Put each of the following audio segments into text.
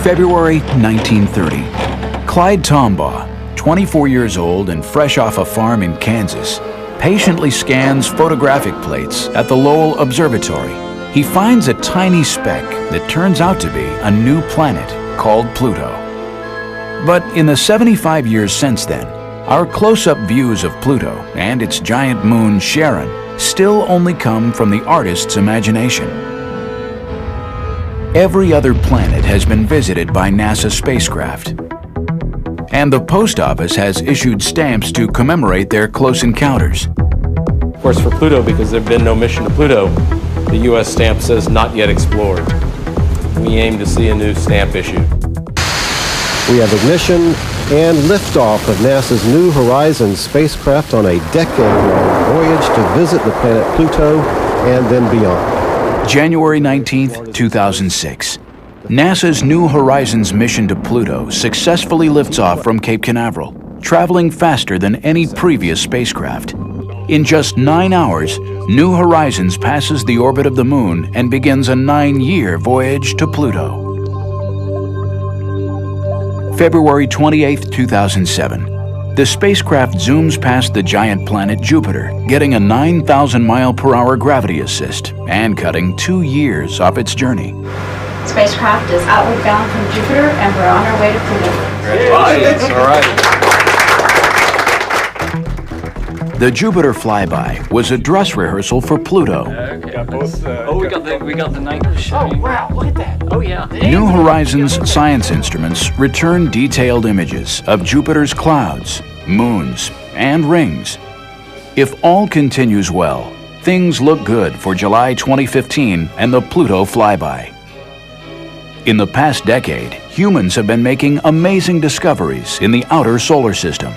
February 1930. Clyde Tombaugh, 24 years old and fresh off a farm in Kansas, patiently scans photographic plates at the Lowell Observatory. He finds a tiny speck that turns out to be a new planet called Pluto. But in the 75 years since then, our close-up views of Pluto and its giant moon Charon still only come from the artist's imagination. Every other planet has been visited by NASA spacecraft, and the Post Office has issued stamps to commemorate their close encounters. Of course, for Pluto, because there have been no mission to Pluto, the U.S. stamp says not yet explored. We aim to see a new stamp issued. We have ignition and liftoff of NASA's New Horizons spacecraft on a decade-long voyage to visit the planet Pluto and then beyond. January 19, 2006. NASA's New Horizons mission to Pluto successfully lifts off from Cape Canaveral, traveling faster than any previous spacecraft. In just 9 hours, New Horizons passes the orbit of the Moon and begins a 9-year voyage to Pluto. February 28, 2007. The spacecraft zooms past the giant planet Jupiter, getting a 9,000-mile-per-hour gravity assist and cutting 2 years off its journey. Spacecraft is outward bound from Jupiter, and we're on our way to Pluto. Congratulations. All right. The Jupiter flyby was a dress rehearsal for Pluto. We got the night show. Oh wow, look at that. Oh yeah. New Horizons science instruments return detailed images of Jupiter's clouds, moons, and rings. If all continues well, things look good for July 2015 and the Pluto flyby. In the past decade, humans have been making amazing discoveries in the outer solar system.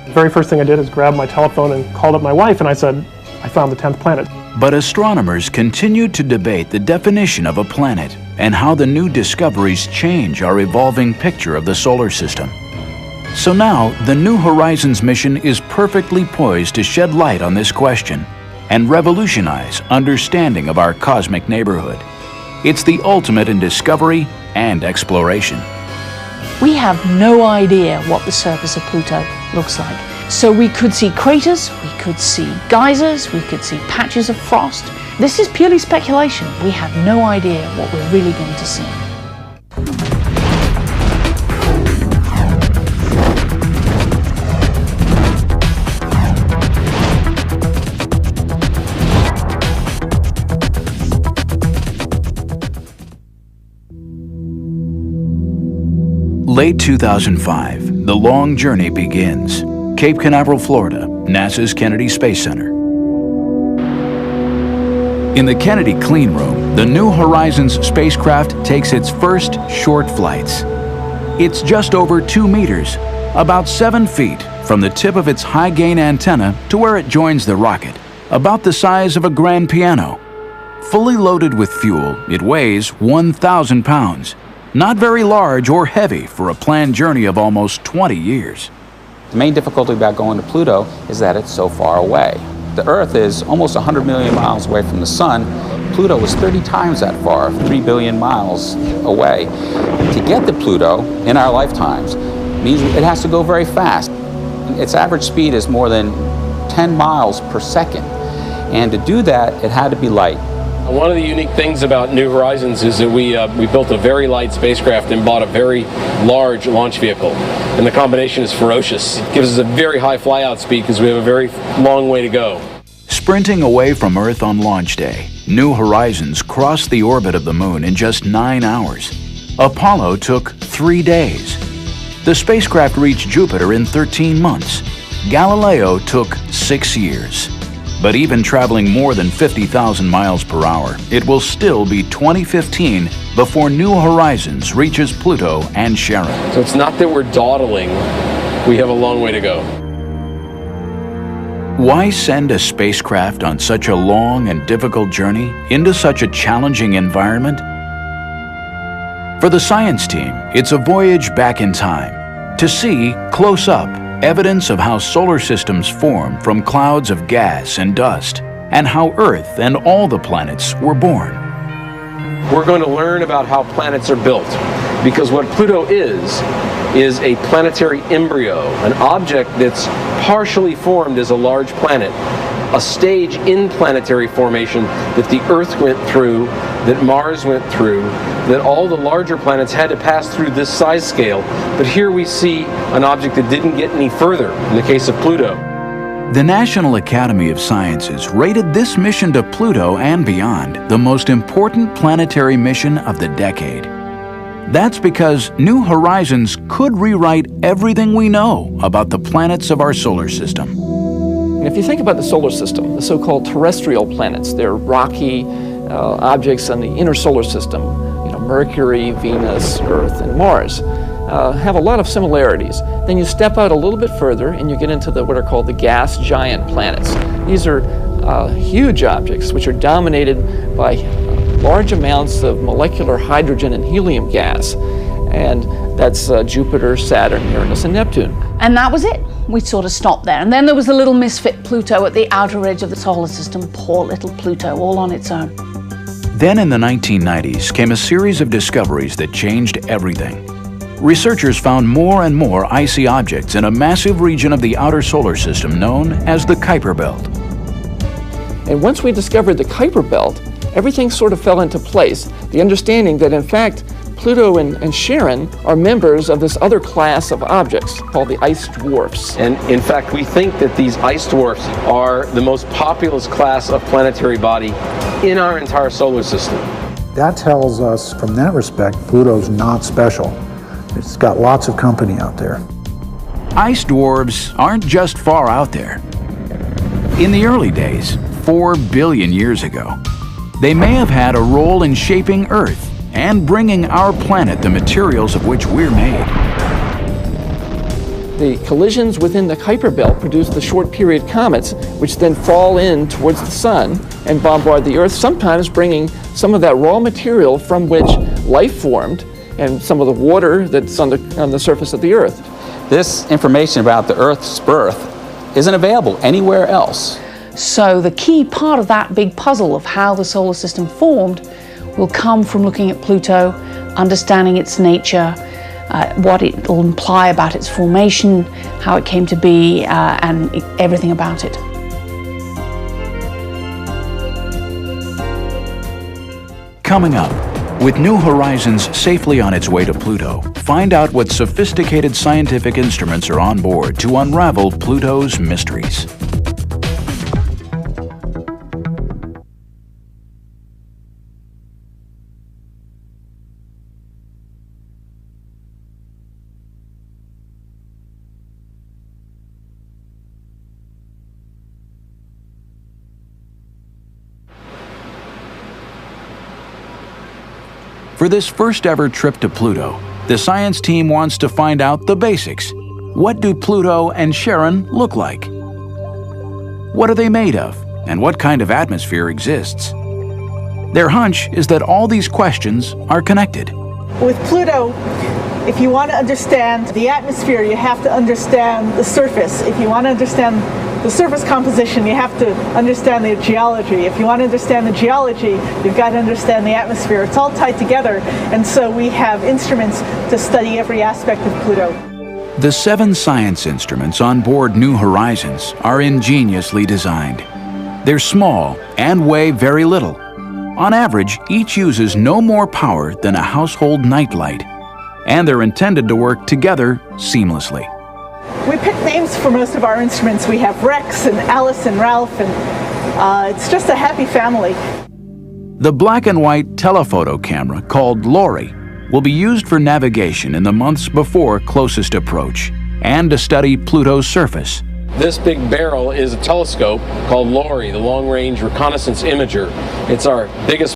The very first thing I did is grab my telephone and called up my wife, and I said, I found the 10th planet. But astronomers continue to debate the definition of a planet and how the new discoveries change our evolving picture of the solar system. So now, the New Horizons mission is perfectly poised to shed light on this question and revolutionize understanding of our cosmic neighborhood. It's the ultimate in discovery and exploration. We have no idea what the surface of Pluto looks like. So we could see craters, we could see geysers, we could see patches of frost. This is purely speculation. We have no idea what we're really going to see. Late 2005, the long journey begins. Cape Canaveral, Florida, NASA's Kennedy Space Center. In the Kennedy clean room, the New Horizons spacecraft takes its first short flights. It's just over 2 meters, about 7 feet from the tip of its high-gain antenna to where it joins the rocket, about the size of a grand piano. Fully loaded with fuel, it weighs 1,000 pounds. Not very large or heavy for a planned journey of almost 20 years. The main difficulty about going to Pluto is that it's so far away. The Earth is almost 100 million miles away from the Sun. Pluto is 30 times that far, 3 billion miles away. To get to Pluto in our lifetimes means it has to go very fast. Its average speed is more than 10 miles per second. And to do that, it had to be light. One of the unique things about New Horizons is that we built a very light spacecraft and bought a very large launch vehicle. And the combination is ferocious. It gives us a very high flyout speed because we have a very long way to go. Sprinting away from Earth on launch day, New Horizons crossed the orbit of the Moon in just 9 hours. Apollo took 3 days. The spacecraft reached Jupiter in 13 months. Galileo took 6 years. But even traveling more than 50,000 miles per hour, it will still be 2015 before New Horizons reaches Pluto and Charon. So it's not that we're dawdling, we have a long way to go. Why send a spacecraft on such a long and difficult journey into such a challenging environment? For the science team, it's a voyage back in time to see, close up, evidence of how solar systems form from clouds of gas and dust, and how Earth and all the planets were born. We're going to learn about how planets are built, because what Pluto is a planetary embryo, an object that's partially formed as a large planet, a stage in planetary formation that the Earth went through, that Mars went through, that all the larger planets had to pass through this size scale. But here we see an object that didn't get any further in the case of Pluto. The National Academy of Sciences rated this mission to Pluto and beyond the most important planetary mission of the decade. That's because New Horizons could rewrite everything we know about the planets of our solar system. And if you think about the solar system, the so-called terrestrial planets, they're rocky objects in the inner solar system, Mercury, Venus, Earth, and Mars, have a lot of similarities. Then you step out a little bit further and you get into what are called the gas giant planets. These are huge objects which are dominated by large amounts of molecular hydrogen and helium gas. And that's Jupiter, Saturn, Uranus, and Neptune. And that was it. We sort of stopped there. And then there was the little misfit Pluto at the outer edge of the solar system. Poor little Pluto, all on its own. Then in the 1990s came a series of discoveries that changed everything. Researchers found more and more icy objects in a massive region of the outer solar system known as the Kuiper Belt. And once we discovered the Kuiper Belt, everything sort of fell into place. The understanding that, in fact, Pluto and Charon are members of this other class of objects called the ice dwarfs. And in fact, we think that these ice dwarfs are the most populous class of planetary body in our entire solar system. That tells us, from that respect, Pluto's not special. It's got lots of company out there. Ice dwarfs aren't just far out there. In the early days, 4 billion years ago, they may have had a role in shaping Earth and bringing our planet the materials of which we're made. The collisions within the Kuiper Belt produce the short period comets, which then fall in towards the sun and bombard the Earth, sometimes bringing some of that raw material from which life formed and some of the water that's on the surface of the Earth. This information about the Earth's birth isn't available anywhere else. So the key part of that big puzzle of how the solar system formed will come from looking at Pluto, understanding its nature, what it will imply about its formation, how it came to be, and everything about it. Coming up, with New Horizons safely on its way to Pluto, find out what sophisticated scientific instruments are on board to unravel Pluto's mysteries. For this first ever trip to Pluto, the science team wants to find out the basics. What do Pluto and Charon look like? What are they made of, and what kind of atmosphere exists? Their hunch is that all these questions are connected. With Pluto, if you want to understand the atmosphere, you have to understand the surface. If you want to understand the surface composition, you have to understand the geology. If you want to understand the geology, you've got to understand the atmosphere. It's all tied together, and so we have instruments to study every aspect of Pluto. The 7 science instruments on board New Horizons are ingeniously designed. They're small and weigh very little. On average, each uses no more power than a household nightlight, and they're intended to work together seamlessly. We picked names for most of our instruments. We have Rex and Alice and Ralph, and it's just a happy family. The black and white telephoto camera called Lori will be used for navigation in the months before closest approach and to study Pluto's surface. This big barrel is a telescope called LORI, the Long Range Reconnaissance Imager. It's our biggest